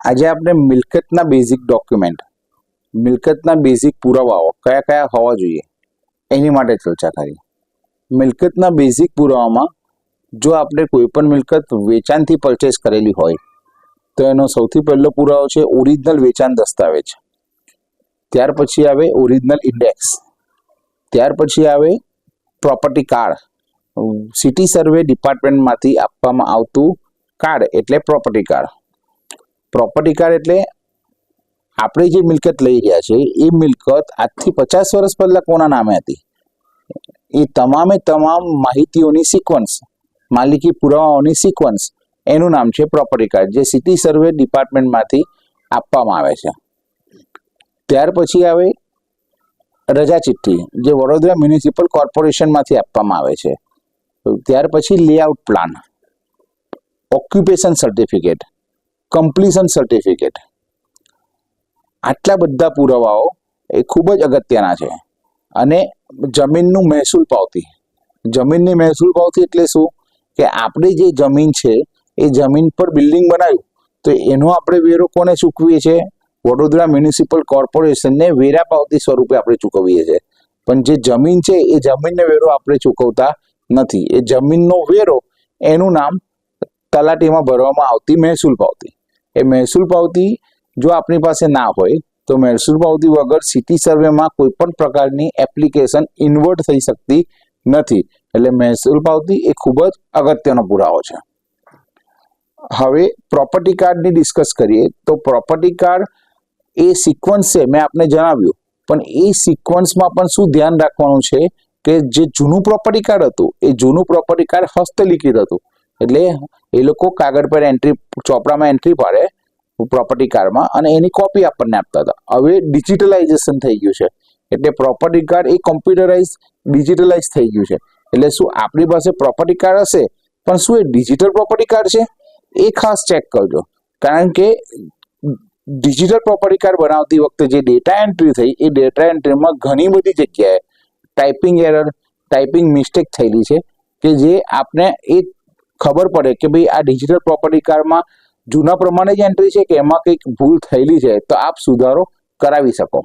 આજે આપણે મિલકતના basic document, મિલકતના basic પુરાવાઓ કયા કયા હોવા જોઈએ એની માટે ચર્ચા કરી. મિલકતના બેઝિક પુરાવામાં જો આપણે કોઈ પણ મિલકત વેચાણથી પરચેસ કરેલી હોય તો એનો સૌથી પહેલો પુરાવો છે ઓરિજિનલ વેચાણ દસ્તાવેજ. ત્યાર પછી આવે ઓરિજિનલ ઇન્ડેક્સ. ત્યાર પછી આવે પ્રોપર્ટી કાર્ડ. સિટી સર્વે ડિપાર્ટમેન્ટમાંથી આપવામાં આવતું કાર્ડ એટલે પ્રોપર્ટી કાર્ડ. પ્રોપર્ટી કાર્ડ એટલે આપણે જે મિલકત લઈ રહ્યા છે એ મિલકત આજથી 50 વર્ષ પહેલા કોના નામે હતી એ તમામે તમામ માહિતીઓની સિક્વન્સ, માલિકી પુરાવાઓની સિક્વન્સ, એનું નામ છે પ્રોપર્ટી કાર્ડ, જે સિટી સર્વે ડિપાર્ટમેન્ટમાંથી આપવામાં આવે છે. ત્યાર પછી આવે રજા ચિઠ્ઠી, જે વડોદરા મ્યુનિસિપલ કોર્પોરેશનમાંથી આપવામાં આવે છે. ત્યાર પછી layout plan, occupation certificate, completion certificate. આટલા બધા પુરાવાઓ એ ખૂબ જ અગત્યના છે. અને જમીનનું મહેસૂલ પાવતી. જમીનની મહેસૂલ પાવતી એટલે શું કે આપણી જે જમીન છે એ જમીન પર બિલ્ડિંગ બનાવ્યું તો એનો આપણે વેરો કોને ચૂકવીએ છીએ? વડોદરા મ્યુનિસિપલ કોર્પોરેશનને વેરા પાવતી સ્વરૂપે આપણે ચૂકવીએ છીએ. પણ જે જમીન છે એ જમીનને વેરો આપણે ચૂકવતા નથી. એ જમીનનો વેરો એનું નામ તલાટીમાં ભરવામાં આવતી મહેસૂલ પાવતી. એ મહેસૂલ પાવતી જો આપણી પાસે ના હોય તો મહેસૂલ પાવતી વગર સિટી સર્વેમાં કોઈ પણ પ્રકારની એપ્લિકેશન ઇન્વર્ટ થઈ શકતી નથી. એટલે મહેસૂલ પાવતી એ ખૂબ જ અગત્યનો પુરાવો છે. હવે પ્રોપર્ટી કાર્ડની ડિસ્કસ કરીએ તો પ્રોપર્ટી કાર્ડ એ સિક્વન્સ છે, મેં આપને જણાવ્યું, પણ એ સિક્વન્સમાં પણ શું ધ્યાન રાખવાનું છે કે જે જૂનું પ્રોપર્ટી કાર્ડ હતું એ જૂનું પ્રોપર્ટી કાર્ડ હસ્તલિખિત હતું. એટલે એ લોકો કાગળ પર એન્ટ્રી, ચોપડામાં એન્ટ્રી પાડે પ્રોપર્ટી કાર્ડમાં અને એની કોપી આપણને આપતા હતા. હવે ડિજિટલાઇઝેશન થઈ ગયું છે એટલે પ્રોપર્ટી કાર્ડ એ કોમ્પ્યુટરાઇઝ, ડિજિટલાઇઝ થઈ ગયું છે. એટલે શું આપણી પાસે પ્રોપર્ટી કાર્ડ હશે પણ શું એ ડિજિટલ પ્રોપર્ટી કાર્ડ છે એ ખાસ ચેક કરજો. કારણ કે ડિજિટલ પ્રોપર્ટી કાર્ડ બનાવતી વખતે જે ડેટા એન્ટ્રી થઈ એ ડેટા એન્ટ્રીમાં ઘણી બધી જગ્યાએ ટાઈપિંગ એરર, ટાઈપિંગ મિસ્ટેક થયેલી છે કે જે આપને એ ખબર પડે કે ભાઈ આ ડિજિટલ પ્રોપર્ટી કાર્ડમાં જૂના પ્રમાણે જ એન્ટ્રી છે કે એમાં કંઈક ભૂલ થયેલી છે, તો આપ સુધારો કરાવી શકો.